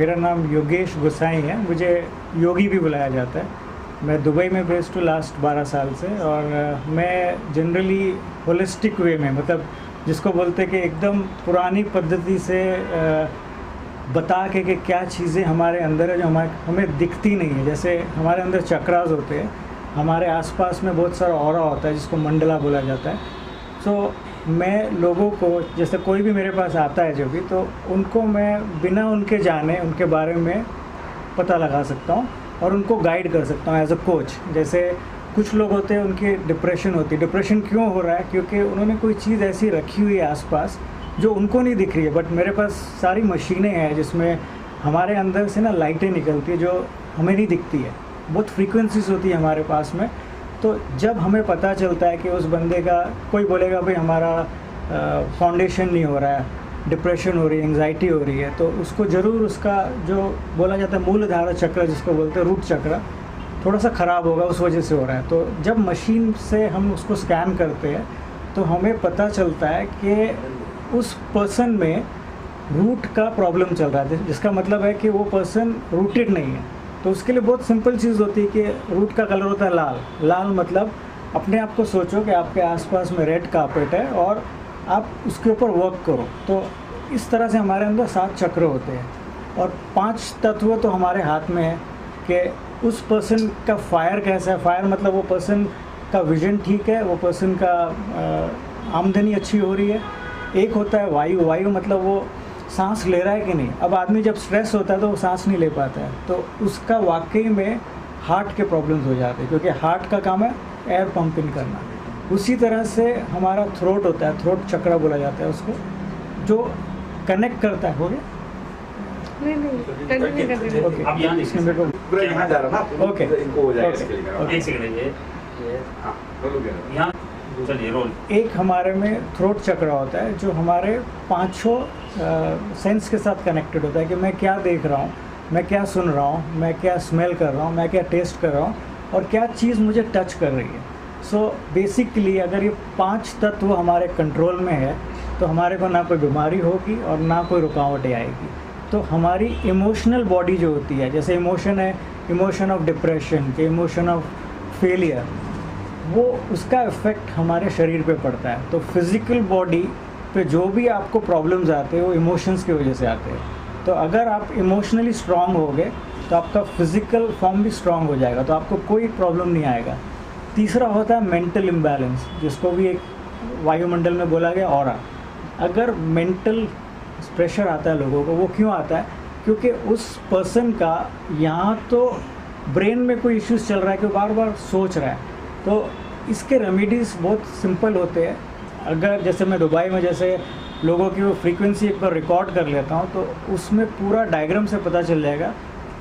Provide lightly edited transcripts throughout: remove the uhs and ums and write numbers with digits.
मेरा नाम योगेश गोसाई है, मुझे योगी भी बुलाया जाता है। मैं दुबई में बेस्ड हूँ लास्ट 12 साल से, और मैं जनरली होलिस्टिक वे में, मतलब जिसको बोलते हैं कि एकदम पुरानी पद्धति से बता के कि क्या चीज़ें हमारे अंदर है जो हमें दिखती नहीं है। जैसे हमारे अंदर चक्रास होते हैं, हमारे आसपास में बहुत सारा ऑरा होता है जिसको मंडला बोला जाता है। तो मैं लोगों को, जैसे कोई भी मेरे पास आता है जो भी, तो उनको मैं बिना उनके जाने उनके बारे में पता लगा सकता हूँ और उनको गाइड कर सकता हूँ एज अ कोच। जैसे कुछ लोग होते हैं, उनकी डिप्रेशन होती है। डिप्रेशन क्यों हो रहा है? क्योंकि उन्होंने कोई चीज़ ऐसी रखी हुई है आसपास जो उनको नहीं दिख रही है, बट मेरे पास सारी मशीनें हैं जिसमें हमारे अंदर से ना लाइटें निकलती है जो हमें नहीं दिखती है। बहुत फ्रीक्वेंसीज होती है हमारे पास में। तो जब हमें पता चलता है कि उस बंदे का, कोई बोलेगा भाई हमारा फाउंडेशन नहीं हो रहा है, डिप्रेशन हो रही है, एंग्जाइटी हो रही है, तो उसको ज़रूर उसका जो बोला जाता है मूलाधार चक्र, जिसको बोलते हैं रूट चक्र, थोड़ा सा ख़राब होगा, उस वजह से हो रहा है। तो जब मशीन से हम उसको स्कैन करते हैं तो हमें पता चलता है कि उस पर्सन में रूट का प्रॉब्लम चल रहा है, जिसका मतलब है कि वो पर्सन रूटेड नहीं है। तो उसके लिए बहुत सिंपल चीज़ होती है कि रूट का कलर होता है लाल। लाल मतलब अपने आप को सोचो कि आपके आसपास में रेड कारपेट है और आप उसके ऊपर वर्क करो। तो इस तरह से हमारे अंदर 7 चक्र होते हैं और 5 तत्व तो हमारे हाथ में है कि उस पर्सन का फायर कैसा है। फायर मतलब वो पर्सन का विजन ठीक है, वो पर्सन का आमदनी अच्छी हो रही है। एक होता है वायु। वायु मतलब वो सांस ले रहा है कि नहीं। अब आदमी जब स्ट्रेस होता है तो वो सांस नहीं ले पाता है, तो उसका वाकई में हार्ट के प्रॉब्लम्स हो जाते हैं, क्योंकि हार्ट का काम है एयर पंपिंग करना। उसी तरह से हमारा थ्रोट होता है, थ्रोट चक्र बोला जाता है उसको, जो कनेक्ट करता है। हो गया? नहीं, ओके। अब यहाँ इसके मेरे को यहाँ जा रहा ना, ओके, इनको हो जाएगा ओके, इसके लिए। ओके। एक सेकंड, ये हाँ, यहाँ चलिए रोल। एक हमारे में थ्रोट चक्र होता है जो हमारे 5 सेंस के साथ कनेक्टेड होता है कि मैं क्या देख रहा हूँ, मैं क्या सुन रहा हूँ, मैं क्या स्मेल कर रहा हूँ, मैं क्या टेस्ट कर रहा हूँ और क्या चीज़ मुझे टच कर रही है। सो बेसिकली अगर ये 5 तत्व हमारे कंट्रोल में है तो हमारे को ना कोई बीमारी होगी और ना कोई रुकावटें आएगी। तो हमारी इमोशनल बॉडी जो होती है, जैसे इमोशन है, इमोशन ऑफ डिप्रेशन के, इमोशन ऑफ फेलियर, वो उसका इफ़ेक्ट हमारे शरीर पे पड़ता है। तो फिज़िकल बॉडी पे जो भी आपको प्रॉब्लम्स आते हैं वो इमोशंस की वजह से आते हैं। तो अगर आप इमोशनली स्ट्रांग होगे तो आपका फिज़िकल फॉर्म भी स्ट्रांग हो जाएगा, तो आपको कोई प्रॉब्लम नहीं आएगा। तीसरा होता है मेंटल इम्बैलेंस, जिसको भी एक वायुमंडल में बोला गया ऑरा। अगर मेंटल प्रेशर आता है लोगों को, वो क्यों आता है? क्योंकि उस पर्सन का यहाँ तो ब्रेन में कोई इश्यूज़ चल रहा है कि वो बार बार सोच रहा है। तो इसके रेमेडीज़ बहुत सिंपल होते हैं। अगर जैसे मैं दुबई में जैसे लोगों की वो फ्रीक्वेंसी एक बार रिकॉर्ड कर लेता हूँ तो उसमें पूरा डायग्राम से पता चल जाएगा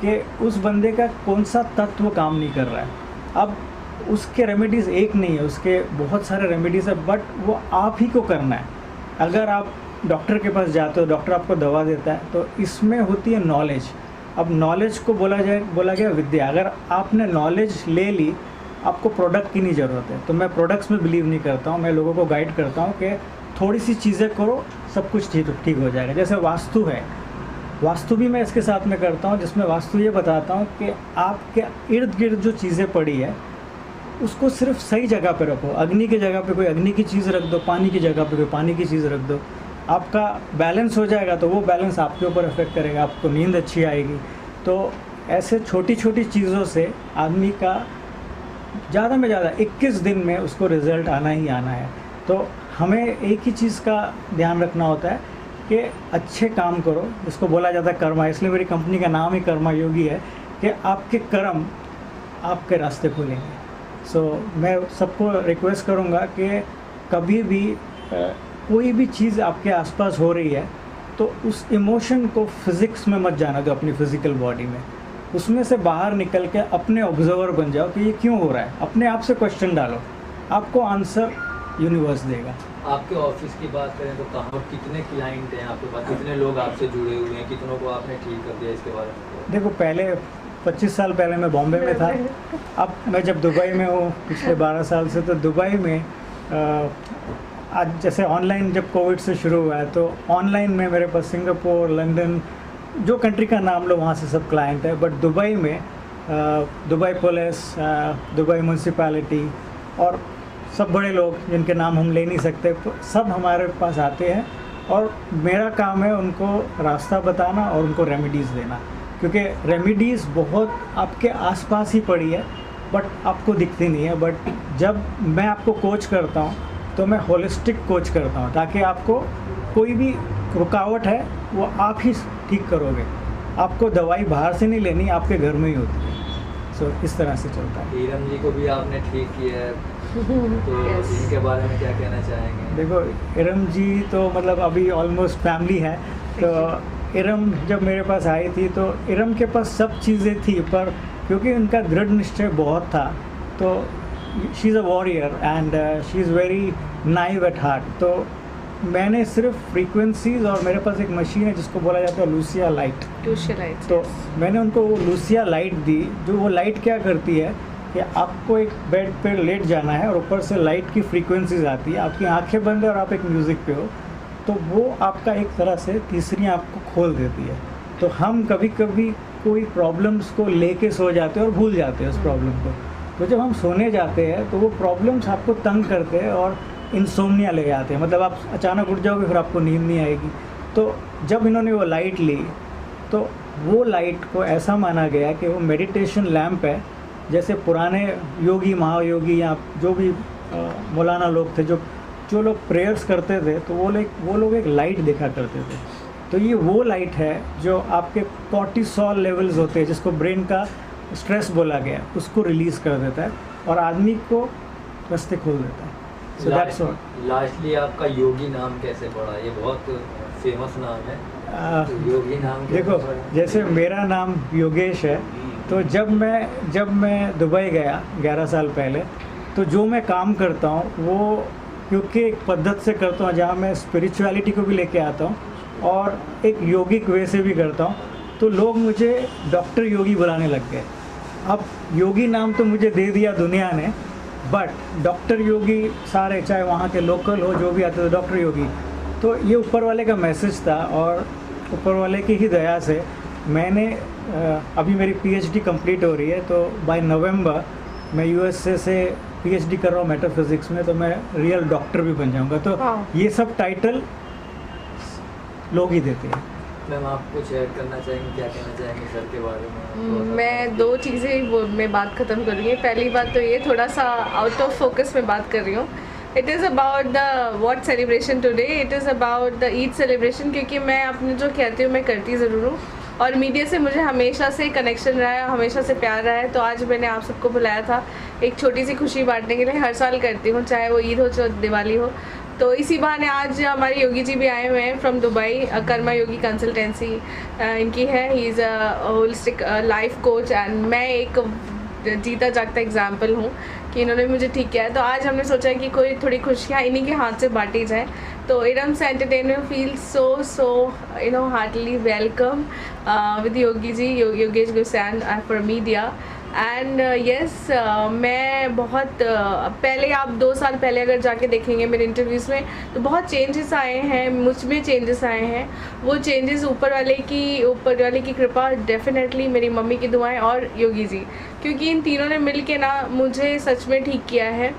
कि उस बंदे का कौन सा तत्व काम नहीं कर रहा है। अब उसके रेमेडीज़ एक नहीं है, उसके बहुत सारे रेमेडीज़ है, बट वो आप ही को करना है। अगर आप डॉक्टर के पास जाते हो, डॉक्टर आपको दवा देता है, तो इसमें होती है नॉलेज। अब नॉलेज को बोला गया विद्या। अगर आपने नॉलेज ले ली, आपको प्रोडक्ट की नहीं ज़रूरत है। तो मैं प्रोडक्ट्स में बिलीव नहीं करता हूँ, मैं लोगों को गाइड करता हूँ कि थोड़ी सी चीज़ें करो, सब कुछ ठीक हो जाएगा। जैसे वास्तु है, वास्तु भी मैं इसके साथ में करता हूँ, जिसमें वास्तु ये बताता हूँ कि आपके इर्द गिर्द जो चीज़ें पड़ी है उसको सिर्फ सही जगह पे रखो। अग्नि की जगह पे कोई अग्नि की चीज़ रख दो, पानी की जगह पे कोई पानी की चीज़ रख दो, आपका बैलेंस हो जाएगा। तो वो बैलेंस आपके ऊपर इफेक्ट करेगा, आपको नींद अच्छी आएगी। तो ऐसे छोटी छोटी चीज़ों से आदमी का ज़्यादा में ज़्यादा 21 दिन में उसको रिज़ल्ट आना ही आना है। तो हमें एक ही चीज़ का ध्यान रखना होता है कि अच्छे काम करो, जिसको बोला जाता है कर्मा। इसलिए मेरी कंपनी का नाम ही कर्मा योगी है कि आपके कर्म आपके रास्ते खोलेंगे। सो मैं सबको रिक्वेस्ट करूँगा कि कभी भी कोई भी चीज़ आपके आसपास हो रही है तो उस इमोशन को फिज़िक्स में मत जाना दो, अपनी फ़िज़िकल बॉडी में। उसमें से बाहर निकल के अपने ऑब्जर्वर बन जाओ कि ये क्यों हो रहा है। अपने आप से क्वेश्चन डालो, आपको आंसर यूनिवर्स देगा। आपके ऑफिस की बात करें तो कहाँ, कितने क्लाइंट हैं आपके पास, कितने लोग आपसे जुड़े हुए हैं, कितनों को आपने ठीक कर दिया, इसके बारे में? देखो, पहले 25 साल पहले मैं बॉम्बे में था। अब मैं जब दुबई में हूँ पिछले 12 साल से, तो दुबई में आज जैसे ऑनलाइन जब कोविड से शुरू हुआ है तो ऑनलाइन में मेरे पास सिंगापुर, लंदन, जो कंट्री का नाम लो वहाँ से सब क्लाइंट है, बट दुबई में दुबई पुलिस, दुबई म्यूनसिपैलिटी और सब बड़े लोग जिनके नाम हम ले नहीं सकते, सब हमारे पास आते हैं और मेरा काम है उनको रास्ता बताना और उनको रेमेडीज़ देना, क्योंकि रेमेडीज़ बहुत आपके आसपास ही पड़ी है बट आपको दिखती नहीं है। बट जब मैं आपको कोच करता हूँ तो मैं होलिस्टिक कोच करता हूँ, ताकि आपको कोई भी रुकावट है वो आप ही ठीक करोगे। आपको दवाई बाहर से नहीं लेनी, आपके घर में ही होती है। सो इस तरह से चलता है। इरम जी को भी आपने ठीक किया है, तो इनके बारे में क्या कहना चाहेंगे? देखो, इरम जी तो मतलब अभी ऑलमोस्ट फैमिली है। तो इरम जब मेरे पास आई थी तो इरम के पास सब चीज़ें थी, पर क्योंकि उनका दृढ़ निश्चय बहुत था, तो she is a warrior and she is very naive at heart. तो मैंने सिर्फ फ्रीक्वेंसीज और मेरे पास एक मशीन है जिसको बोला जाता है लूसिया लाइट। तो मैंने उनको वो लूसिया लाइट दी, जो वो लाइट क्या करती है कि आपको एक बेड पे लेट जाना है और ऊपर से लाइट की फ्रीक्वेंसीज आती है, आपकी आंखें बंद है और आप एक म्यूज़िक पे हो, तो वो आपका एक तरह से तीसरी आपको खोल देती है। तो हम कभी कभी कोई प्रॉब्लम्स को लेके सो जाते हैं और भूल जाते हैं उस प्रॉब्लम को। तो जब हम सोने जाते हैं तो वो प्रॉब्लम्स आपको तंग करते हैं और इंसोम्निया ले आते हैं, मतलब आप अचानक उठ जाओगे, फिर आपको नींद नहीं आएगी। तो जब इन्होंने वो लाइट ली तो वो लाइट को ऐसा माना गया कि वो मेडिटेशन लैम्प है। जैसे पुराने योगी, महायोगी या जो भी मौलाना लोग थे, जो लोग प्रेयर्स करते थे, तो वो लोग एक लाइट देखा करते थे। तो ये वो लाइट है जो आपके कॉर्टिसोल लेवल्स होते हैं, जिसको ब्रेन का स्ट्रेस बोला गया, उसको रिलीज़ कर देता है और आदमी को रास्ते खोल देता है। So that's all. लास्टली आपका योगी नाम कैसे पड़ा? ये बहुत फेमस नाम है। तो योगी नाम देखो, जैसे मेरा नाम योगेश है, तो जब मैं दुबई गया 11 साल पहले, तो जो मैं काम करता हूँ वो क्योंकि एक पद्धत से करता हूँ जहाँ मैं स्पिरिचुअलिटी को भी लेके आता हूँ और एक योगिक वे से भी करता हूँ, तो लोग मुझे डॉक्टर योगी बुलाने लग गए। अब योगी नाम तो मुझे दे दिया दुनिया ने, बट डॉक्टर योगी सारे, चाहे वहाँ के लोकल हो, जो भी आते थे डॉक्टर योगी। तो ये ऊपर वाले का मैसेज था और ऊपर वाले की ही दया से मैंने अभी मेरी पीएचडी कंप्लीट हो रही है, तो बाय नवंबर मैं यूएसए से पीएचडी कर रहा हूँ मेटाफिज़िक्स में, तो मैं रियल डॉक्टर भी बन जाऊँगा। तो ये सब टाइटल लोग ही देते हैं। मैम, आप कुछ ऐड करना चाहेंगे? क्या कहना चाहेंगे सर के बारे में? मैं दो चीज़ें में बात ख़त्म करूँगी। पहली बात तो ये थोड़ा सा आउट ऑफ फोकस में बात कर रही हूँ। It is about the what celebration today, it is about the Eid celebration, क्योंकि मैं अपने जो कहती हूँ मैं करती ज़रूर हूँ और मीडिया से मुझे हमेशा से कनेक्शन रहा है, हमेशा से प्यार रहा है। तो आज मैंने आप सबको बुलाया था एक छोटी सी खुशी बांटने के लिए। हर साल करती हूँ, चाहे वो ईद हो चाहे दिवाली हो। तो इसी बहाने आज हमारे योगी जी भी आए हुए हैं from Dubai. Karma Yogi consultancy इनकी है। He is a holistic life coach and मैं एक जीता जागता एग्जाम्पल हूँ कि इन्होंने मुझे ठीक किया है। तो आज हमने सोचा कि कोई थोड़ी खुशियाँ इन्हीं के हाथ से बांटी जाए। तो Irams entertainment feel so heartly welcome with Yogi ji, Yogesh Gursain for media and yes. मैं बहुत पहले, आप 2 साल पहले अगर जाके देखेंगे मेरे इंटरव्यूज़ में, तो बहुत चेंजेस आए हैं, मुझ में चेंजेस आए हैं। वो चेंजेस ऊपर वाले की कृपा, डेफिनेटली मेरी मम्मी की दुआएं और योगी जी, क्योंकि इन तीनों ने मिल के ना मुझे सच में ठीक किया है।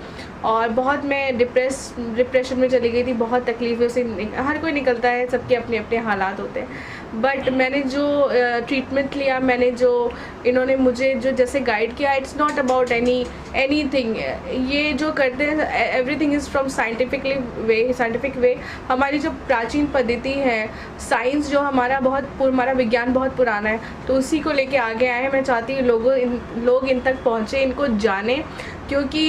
और बहुत मैं डिप्रेशन में चली गई थी, बहुत तकलीफ़ों से हर कोई निकलता है, सबके अपने अपने हालात होते हैं। बट मैंने जो ट्रीटमेंट लिया, मैंने जो इन्होंने मुझे जो जैसे गाइड किया, इट्स नॉट अबाउट एनीथिंग। ये जो करते हैं everything is from scientific way. हमारी जो प्राचीन पद्धति है, साइंस जो हमारा विज्ञान बहुत पुराना है, तो उसी को लेके आगे आए हैं। मैं चाहती हूँ लोग इन तक पहुँचे, इनको जाने, क्योंकि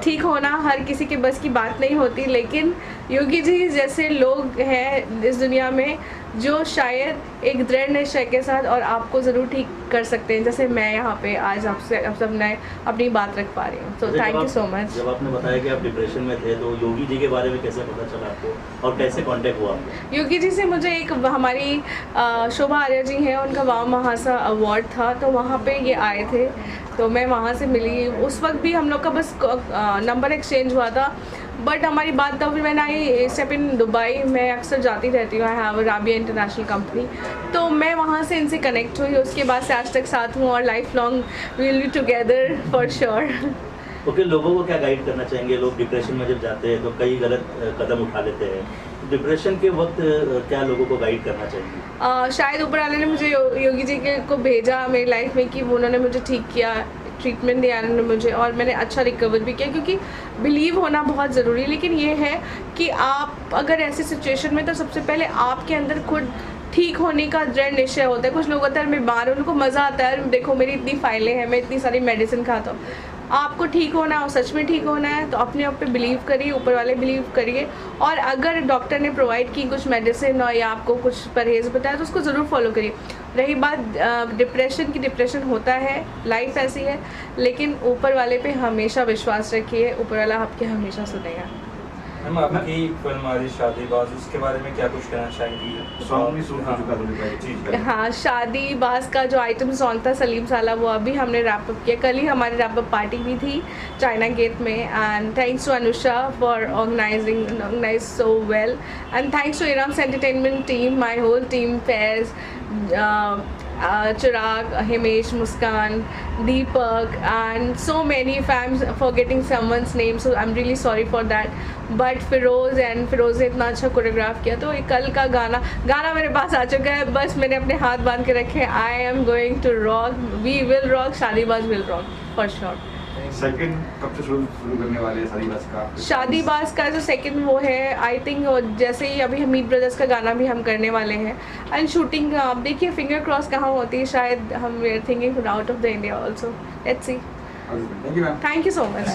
ठीक होना हर किसी के बस की बात नहीं होती, लेकिन योगी जी जैसे लोग हैं इस दुनिया में जो शायद एक दृढ़ निश्चय के साथ और आपको ज़रूर ठीक कर सकते हैं, जैसे मैं यहाँ पे आज आप सब ने अपनी बात रख पा रही हूँ। तो थैंक यू सो मच। जब आपने बताया कि आप डिप्रेशन में थे, तो योगी जी के बारे में कैसे पता चला आपको और कैसे कांटेक्ट हुआ आपको? योगी जी से मुझे एक हमारी शोभा आर्य जी हैं, उनका वाम महासा अवार्ड था, तो वहाँ पे ये आए थे, तो मैं वहाँ से मिली। उस वक्त भी हम लोग का बस नंबर एक्सचेंज हुआ था। बट हमारी बात तब मैंने आई स्टेप इन दुबई, मैं अक्सर जाती रहती हूँ, I have a Rabia international company, तो मैं वहाँ से इनसे कनेक्ट हुई, उसके बाद से आज तक साथ हूँ और life long will be together for sure. Okay, लोगों को क्या गाइड करना चाहेंगे? लोग डिप्रेशन में जब जाते हैं तो कई गलत कदम उठा लेते हैं, डिप्रेशन के वक्त क्या लोगों को गाइड करना चाहिए? शायद ऊपर वाले ने मुझे योगी जी को भेजा मेरी लाइफ में कि उन्होंने मुझे ठीक किया, ट्रीटमेंट दिया उन्होंने मुझे, और मैंने अच्छा रिकवर भी किया, क्योंकि बिलीव होना बहुत ज़रूरी है। लेकिन ये है कि आप अगर ऐसी सिचुएशन में, तो सबसे पहले आपके अंदर खुद ठीक होने का दृढ़ निश्चय होता है। कुछ लोग होता है मैं बीमार हूँ, उनको मज़ा आता है, देखो मेरी इतनी फाइलें हैं, मैं इतनी सारी मेडिसिन खाता हूँ। आपको ठीक होना है और सच में ठीक होना है तो अपने आप पे बिलीव करिए, ऊपर वाले बिलीव करिए, और अगर डॉक्टर ने प्रोवाइड की कुछ मेडिसिन और या आपको कुछ परहेज़ बताया तो उसको ज़रूर फॉलो करिए। रही बात डिप्रेशन की, डिप्रेशन होता है, लाइफ ऐसी है, लेकिन ऊपर वाले पे हमेशा विश्वास रखिए, ऊपर वाला आपके हमेशा सुनेगा। मैम आपकी फिल्म आ रही शादीबाज, उसके बारे में क्या कुछ कहना चाहेंगी? सॉन्ग भी सुन चुका था। हाँ, शादीबाज का जो आइटम सॉन्ग था सलीम साला, वो अभी हमने रैप अप किया। कल ही हमारी रैप अप पार्टी भी थी चाइना गेट में, and thanks to Anusha for organize so well, and thanks to Irams entertainment team, my whole team, Faiz, Chirag, Himesh, Muskan, Deepak, and so many, if I'm forgetting someone's name, so I'm really sorry for that. But Firoz ने इतना अच्छा choreograph किया, तो कल का गाना मेरे पास आ चुका है, बस मैंने अपने हाथ बांध के रखे। I am going to rock, we will rock, Shaadibaaz will rock for sure. Second कब से शुरू करने वाले हैं शादीबाज का? शादीबाज का जो सेकंड वो है, आई थिंक जैसे ही अभी हमीद ब्रदर्स का गाना भी हम करने वाले हैं, एंड शूटिंग आप देखिए फिंगर क्रॉस कहाँ होती है, शायद हम we are thinking out of the India also, let's see. Thank you ma'am. Thank you so much.